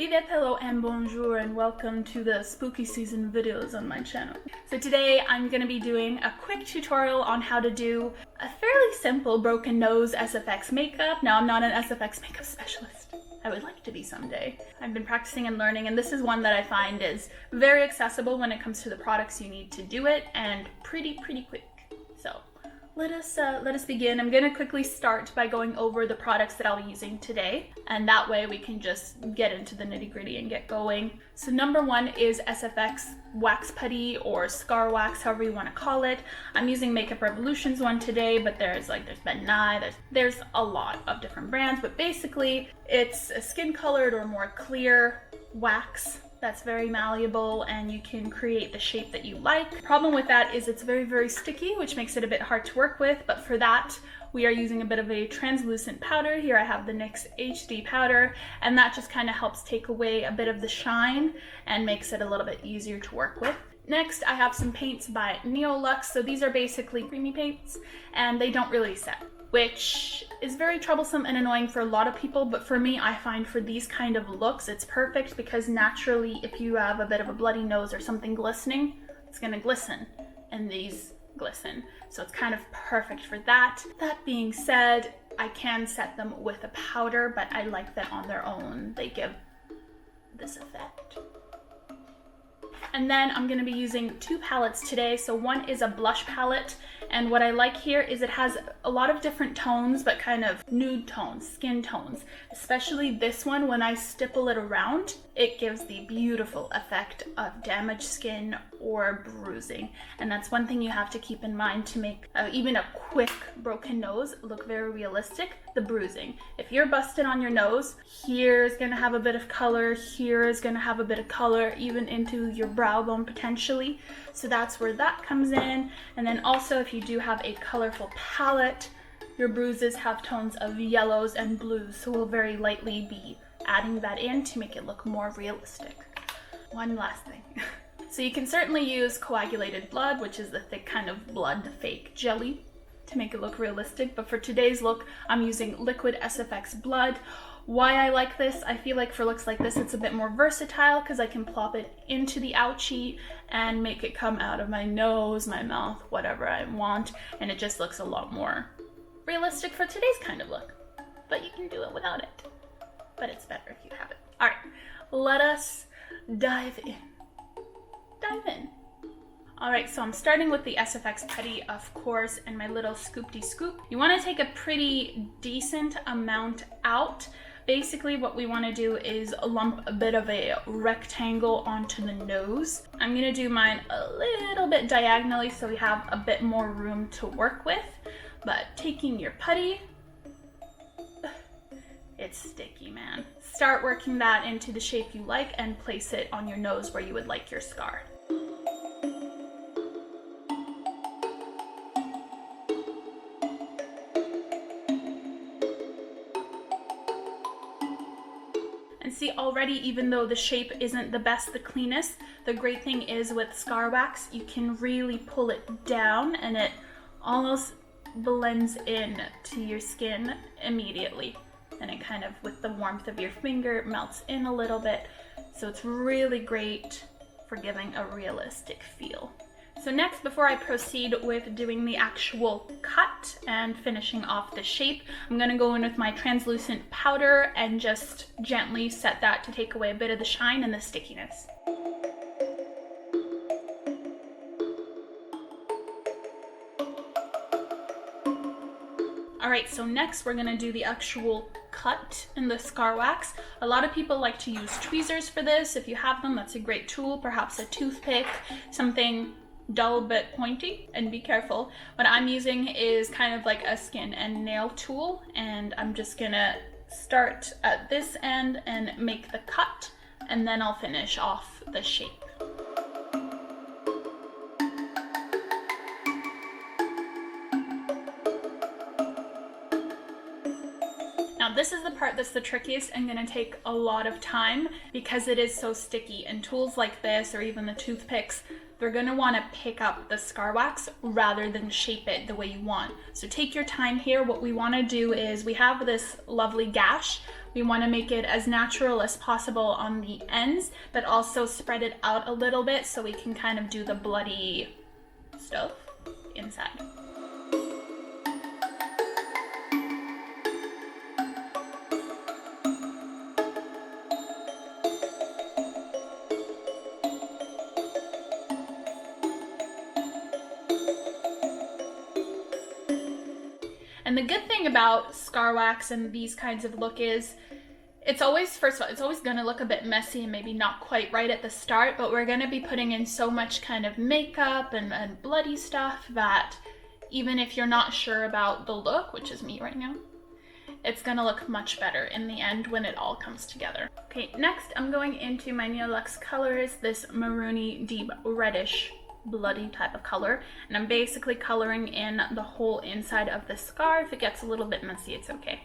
Vive, hello and bonjour, and welcome to the spooky season videos on my channel. So today I'm going to be doing a quick tutorial on how to do a fairly simple broken nose SFX makeup. Now, I'm not an SFX makeup specialist. I would like to be someday. I've been practicing and learning, and this is one that I find is very accessible when it comes to the products you need to do it, and pretty quick. So let us begin. I'm gonna quickly start by going over the products that I'll be using today, and that way we can just get into the nitty-gritty and get going. So number one is SFX wax putty or scar wax, however you want to call it. I'm using Makeup Revolution's one today, but there's Ben Nye, there's a lot of different brands, but basically it's a skin colored or more clear wax that's very malleable, and you can create the shape that you like. Problem with that is it's very sticky, which makes it a bit hard to work with, but for that we are using a bit of a translucent powder. Here I have the NYX HD powder, and that just kind of helps take away a bit of the shine and makes it a little bit easier to work with. Next, I have some paints by Neolux. So these are basically creamy paints, and they don't really set, which is very troublesome and annoying for a lot of people, but for me, I find for these kind of looks, it's perfect because naturally, if you have a bit of a bloody nose or something glistening, it's gonna glisten, and these glisten. So it's kind of perfect for that. That being said, I can set them with a powder, but I like that on their own. They give this effect. And then I'm going to be using two palettes today. So one is a blush palette, and what I like here is it has a lot of different tones, but kind of nude tones, skin tones. Especially this one, when I stipple it around, it gives the beautiful effect of damaged skin or bruising. And that's one thing you have to keep in mind to make even a quick broken nose look very realistic, the bruising. If you're busted on your nose, here's gonna have a bit of color, here is gonna have a bit of color, even into your brow bone potentially. So that's where that comes in. And then also, if you do have a colorful palette, your bruises have tones of yellows and blues, so we'll very lightly be adding that in to make it look more realistic. One last thing. So you can certainly use coagulated blood, which is the thick kind of blood fake jelly, to make it look realistic, but for today's look, I'm using liquid SFX blood. Why I like this, I feel like for looks like this, it's a bit more versatile because I can plop it into the ouchie and make it come out of my nose, my mouth, whatever I want, and it just looks a lot more realistic for today's kind of look. But you can do it without it, but it's better if you have it. All right, let us dive in. All right, so I'm starting with the SFX putty, of course, and my little scoopty scoop. You want to take a pretty decent amount out. Basically, what we want to do is lump a bit of a rectangle onto the nose. I'm going to do mine a little bit diagonally so we have a bit more room to work with. But taking your putty, it's sticky, man. Start working that into the shape you like and place it on your nose where you would like your scar. And see, already, even though the shape isn't the best, the cleanest, the great thing is with scar wax, you can really pull it down and it almost blends in to your skin immediately. And it kind of, with the warmth of your finger, melts in a little bit. So it's really great for giving a realistic feel. So next, before I proceed with doing the actual cut and finishing off the shape, I'm going to go in with my translucent powder and just gently set that to take away a bit of the shine and the stickiness. All right, so next we're going to do the actual cut in the scar wax. A lot of people like to use tweezers for this. If you have them, that's a great tool. Perhaps a toothpick, something dull but pointy, and be careful. What I'm using is kind of like a skin and nail tool, and I'm just gonna start at this end and make the cut, and then I'll finish off the shape. Now this is the part that's the trickiest and gonna take a lot of time because it is so sticky, and tools like this or even the toothpicks, they're gonna wanna pick up the scar wax rather than shape it the way you want. So take your time here. What we wanna do is, we have this lovely gash. We want to make it as natural as possible on the ends, but also spread it out a little bit so we can kind of do the bloody stuff inside. And the good thing about scar wax and these kinds of look is it's always, first of all, it's always going to look a bit messy and maybe not quite right at the start, but we're going to be putting in so much kind of makeup and bloody stuff that even if you're not sure about the look, which is me right now, it's going to look much better in the end when it all comes together. Okay, next I'm going into my Neolux colors, this maroony deep reddish bloody type of color, and I'm basically coloring in the whole inside of the scar. If it gets a little bit messy, it's okay.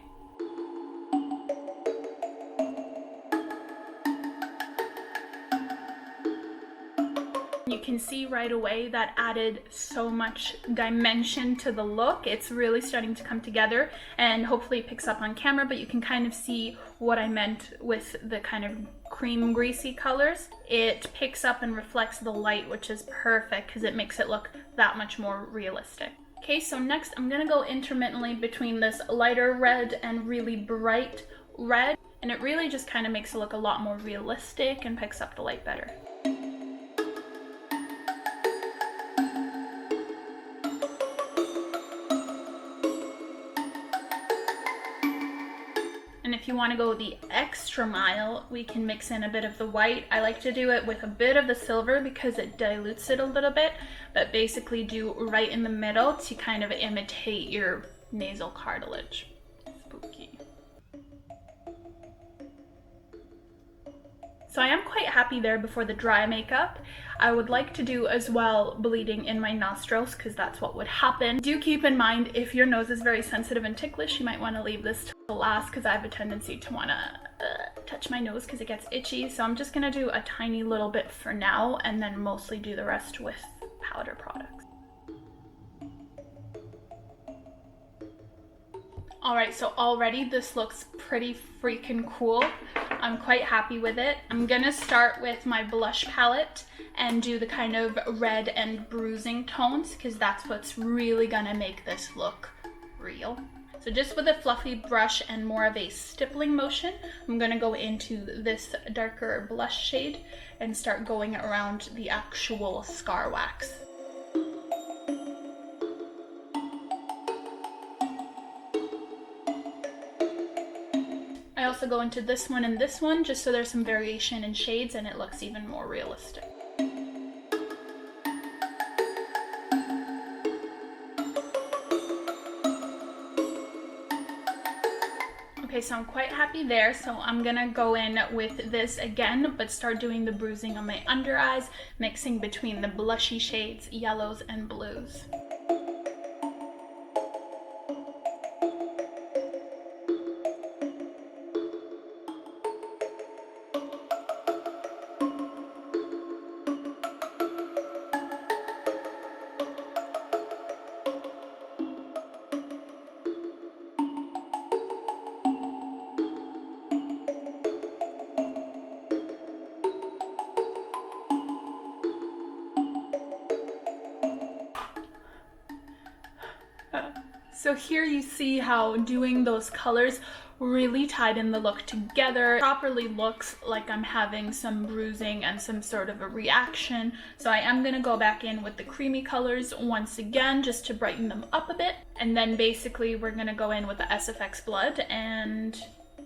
You can see right away that added so much dimension to the look. It's really starting to come together, and hopefully it picks up on camera, but you can kind of see what I meant with the kind of cream greasy colors. It picks up and reflects the light, which is perfect because it makes it look that much more realistic. Okay, so next I'm gonna go intermittently between this lighter red and really bright red, and it really just kind of makes it look a lot more realistic and picks up the light better. And if you want to go the extra mile, we can mix in a bit of the white. I like to do it with a bit of the silver because it dilutes it a little bit, but basically do right in the middle to kind of imitate your nasal cartilage. Spooky. So I am quite happy there before the dry makeup. I would like to do as well bleeding in my nostrils because that's what would happen. Do keep in mind if your nose is very sensitive and ticklish, you might want to leave this to the last because I have a tendency to want to touch my nose because it gets itchy. So I'm just going to do a tiny little bit for now and then mostly do the rest with powder products. Alright, so already this looks pretty freaking cool. I'm quite happy with it. I'm gonna start with my blush palette and do the kind of red and bruising tones because that's what's really gonna make this look real. So just with a fluffy brush and more of a stippling motion, I'm gonna go into this darker blush shade and start going around the actual scar wax. I also go into this one and this one just so there's some variation in shades and it looks even more realistic. Okay, so I'm quite happy there, so I'm gonna go in with this again, but start doing the bruising on my under eyes, mixing between the blushy shades, yellows and blues. So here you see how doing those colors really tied in the look together. Properly looks like I'm having some bruising and some sort of a reaction. So I am gonna go back in with the creamy colors once again just to brighten them up a bit. And then basically we're gonna go in with the SFX blood and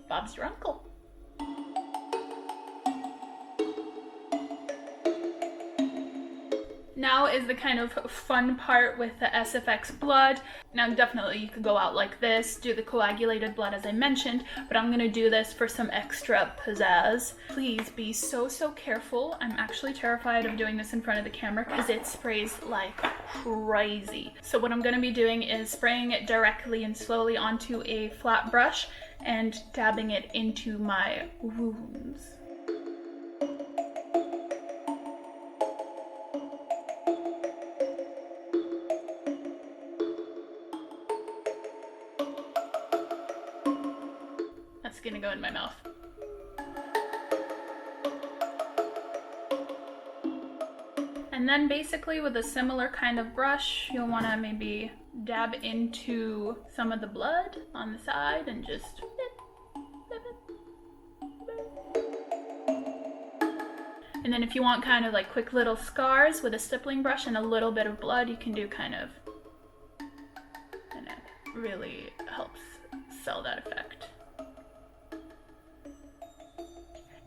Bob's your uncle. Now is the kind of fun part with the SFX blood. Now definitely you could go out like this, do the coagulated blood as I mentioned, but I'm gonna do this for some extra pizzazz. Please be so careful. I'm actually terrified of doing this in front of the camera because it sprays like crazy. So what I'm gonna be doing is spraying it directly and slowly onto a flat brush and dabbing it into my wounds. That's gonna go in my mouth. And then basically with a similar kind of brush, you'll want to maybe dab into some of the blood on the side and just and then if you want kind of like quick little scars with a stippling brush and a little bit of blood, you can do kind of, and it really helps sell that effect.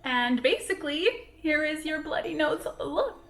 And basically, here is your bloody nose look.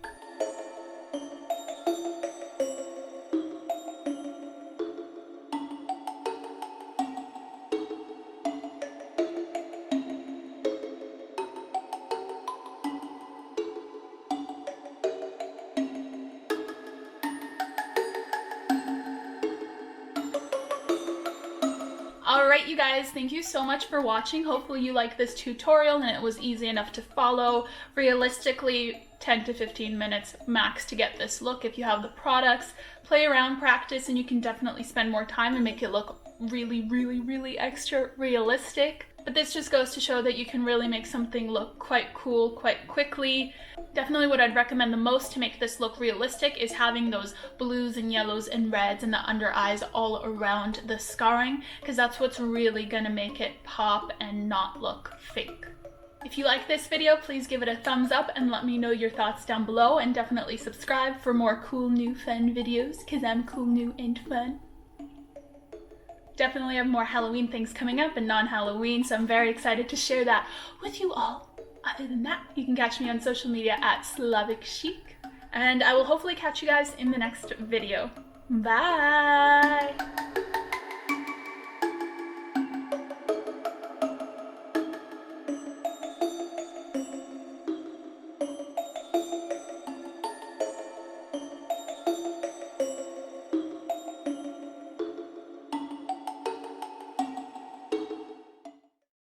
Alright you guys, thank you so much for watching. Hopefully you liked this tutorial and it was easy enough to follow. Realistically, 10 to 15 minutes max to get this look. If you have the products, play around, practice, and you can definitely spend more time and make it look really extra realistic. But this just goes to show that you can really make something look quite cool quite quickly. Definitely what I'd recommend the most to make this look realistic is having those blues and yellows and reds and the under eyes all around the scarring, because that's what's really gonna make it pop and not look fake. If you like this video, please give it a thumbs up and let me know your thoughts down below, and definitely subscribe for more cool, new, fun videos, because I'm cool, new, and fun. Definitely have more Halloween things coming up and non-Halloween, so I'm very excited to share that with you all. Other than that, you can catch me on social media at Slavic Chic, and I will hopefully catch you guys in the next video. Bye!